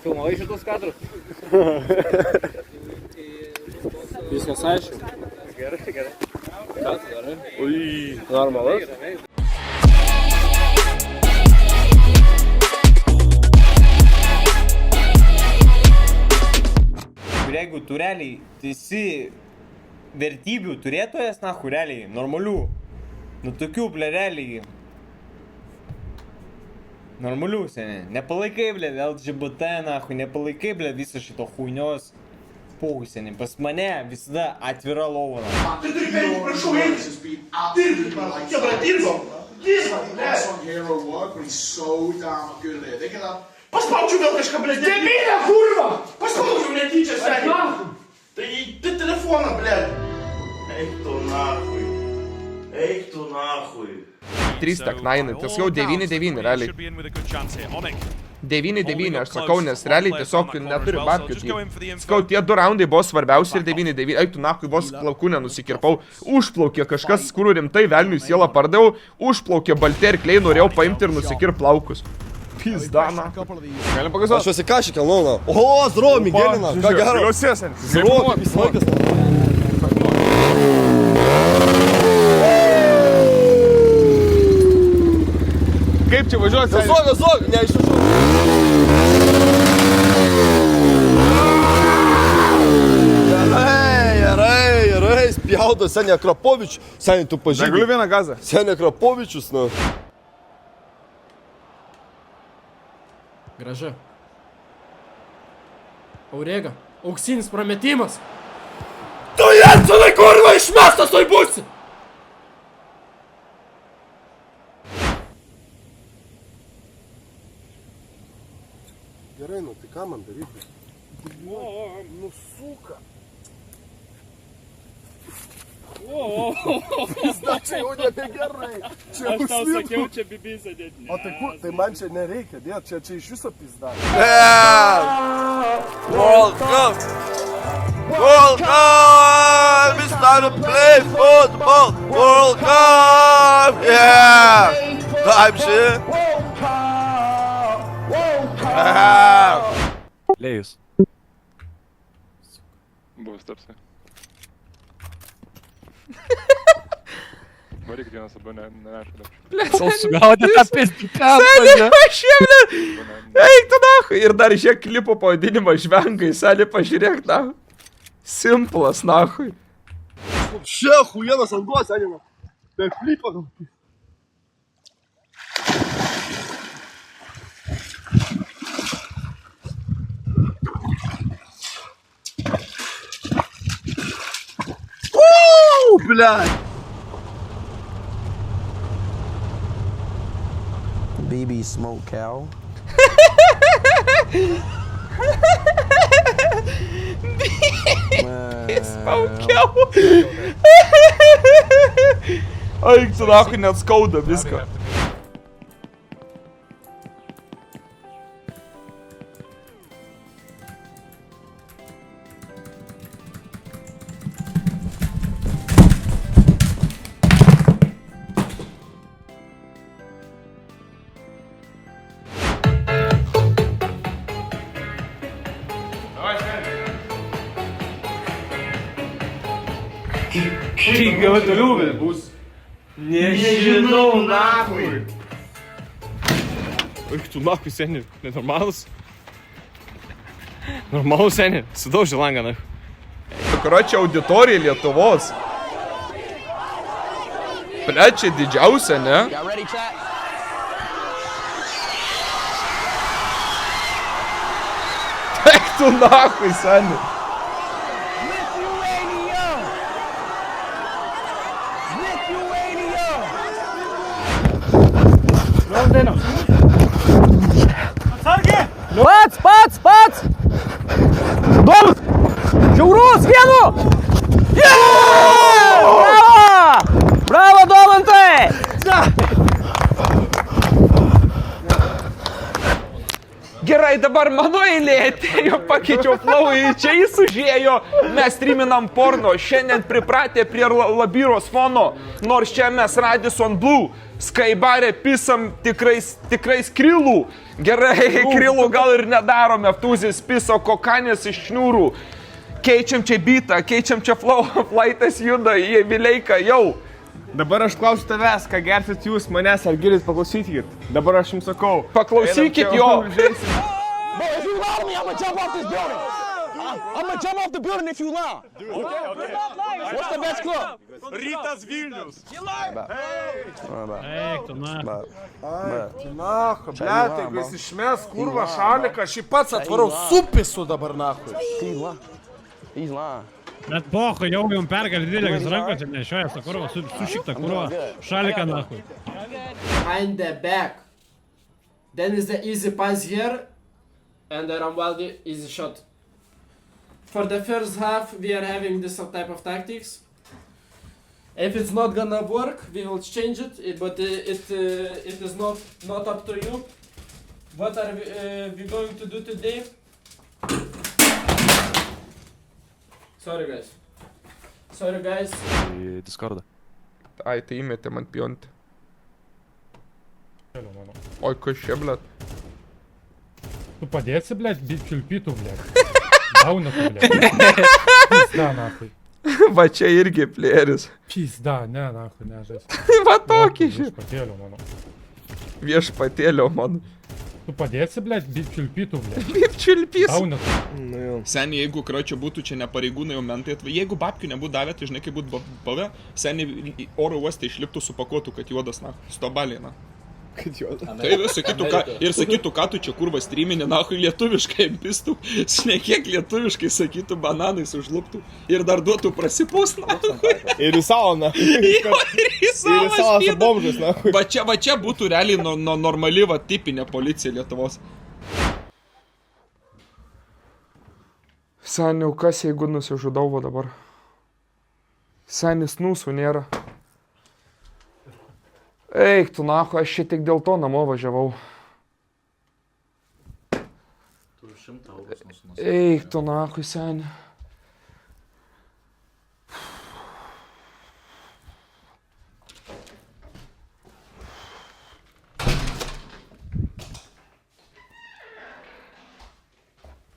Filmavai šitus kadrus? Viskas aišku. Gerai. Kas gerai? Ui, Normalus? Jeigu tu realiai, tai esi vertybių turėtojas, realiai, normalių. Nu tokių, realiai. Normalių, seniai. Nepalaikai, LGBT, nepalaikai, viso šito huinios. Pohui, seniai. Pas mane visada atvira lovana. Tai turi bent, prašau, eiti. Dirbti, dirbom. Paspaudžiu vėl kažką, blėt. Debylė, kurva! Paspaudžiu netyčia, seniai. Tai telefoną, blėt. Eik tu nahui. 3 teknainai, tas jau 9-9 realiai. 9-9 aš sakau, nes realiai tiesiog neturi babkių. Sakau, tie 2 raundai buvo svarbiausi ir 9-9. Eik tu nahui, vos plaukų nenusikirpau. Užplaukė kažkas, kur rimtai velniui sielą pardaviau. Užplaukė balti arkliai, norėjau paimti ir nusikirp plaukus. Pizdana. Galim pakasuoti? Aš juos į kašį kelnauna. O, zdrovo, Migelina. Ką gero? Zdrovo, kaip laikas. Kaip čia važiuoti? Vesok, neišvažiuoju. Gerai, spjaudo Senė Krapovičius. Senė, tu pažydai. Negaliu vieną gazą. Senė Krapovičius, na. Graža. Aurėga. Auksinis prametimas. Tu Jensenai, kurva, išmestas tai būsi. Gerai, nu, tai ką man daryti? Nu, suka. Pizda, čia jau nebe gerai. Aš tau sakiau, čia bibisa dėti. O tai kur? Tai man čia nereikia dėti, čia iš viso pizda. World Cup! World Cup! It's time to play football! World Cup! Yeah! Time shit! Lėjus. Buvęs tarsi. Varykit vienas abu, neaišku. Sugaudė tą pizdiką. Senė, pašiemlė. Eik tu nahui. Ir dar žiūrėk klipo pavadinimą žvengai. Senė, pažiūrėk nahui. Simplas nahui. Šia hujenas ant duos, Senė. Be flipa. Блядь! BB Smoke Cow. Spaukiau. Eik tu nahui, net skauda viską. Kaip jau toliau bus? Nežinau, nahui. Eik tu nahui, Senė, nenormalus. Normalus, Senė, sudaužė langą nahui. Karočią auditoriją Lietuvos. Plečia didžiausia, ne? Eik tu nahui, Senė. Pats! Domas! Žiaurus, vienu! Bravo, Domantai! Gerai, dabar mano eilė atėjo, pakeičiau flow, čia jis užėjo, mes streaminam porno, šiandien pripratę prie Labiros fono, nors čia mes Radisson Blue. Skaibarė pisam tikrais krilų. Gerai, krilų gal ir nedarome. Ftūzis piso kokanės iš šniūrų. Keičiam čia bitą, keičiam čia flow. Flaitas juda, jie vileika, jau. Dabar aš klausiu tavęs, ką gersit jūs manęs, ar girdit, paklausykit. Dabar aš jums sakau. Paklausykit jo. If you lie to me, I'm gonna jump off this building. I'm gonna jump off the building if you lie. What's the best club? Rytas Vilnius. Eik, tu na. Nacho, blet, jeigu jis išmes, kurva, šaliką, aš jį pats atvarau, supisu dabar, nacho. He's lying. Bet poho, jau jums pergalį didelės rankos ir nešioja, kurva, sušikta, kurva, šaliką nahui. Behind the back. Then is the easy pass here. And the Rambaldi easy shot. For the first half, we are having this type of tactics. If it's not gonna work, we will change it, but it is not up to you. What are we going to do today? Sorry guys. Į Discordą. Ai, tai įmetė man piontį. Oi, kas čia, blet? Tu padėsi, blėt, čiulpytų, blėt. Dauna tu, blėt. Pizda, nahui. Va čia irgi plėris. Pizda, ne, nahui, nežais. Va tokį šį. Viešpatėlio, mano. Viešpatėlio, man. Tu padėsi, blėt, čiulpytų, blėt. Kaip čiulpys. Dauna tu. Seniai, jeigu kročio būtų čia ne pareigūnai, o mentai atvažiuoja. Jeigu babkių nebūtų davę, tai žinai, kaip būtų bavę, seniai oro uoste išliptų supakuotų, kad juodas, na, stobaliai, na. Kad juodas. Tai sakytų, ką tu čia kurva streaminė, nahui lietuviškai pistų, šnekėk lietuviškai, sakytų, bananais užluptų ir dar duotų prasipūst, nahui. Ir į sauną. Ir į sauną su bomžais, nahui. Va čia būtų realiai normali, va, tipinė policija Lietuvos. Seniau, kas jeigu nusižudau va dabar? Senis nusų nėra. Eik, tu nacho, aš čia tik dėl to namo važiavau. Eik, tu nacho, seni.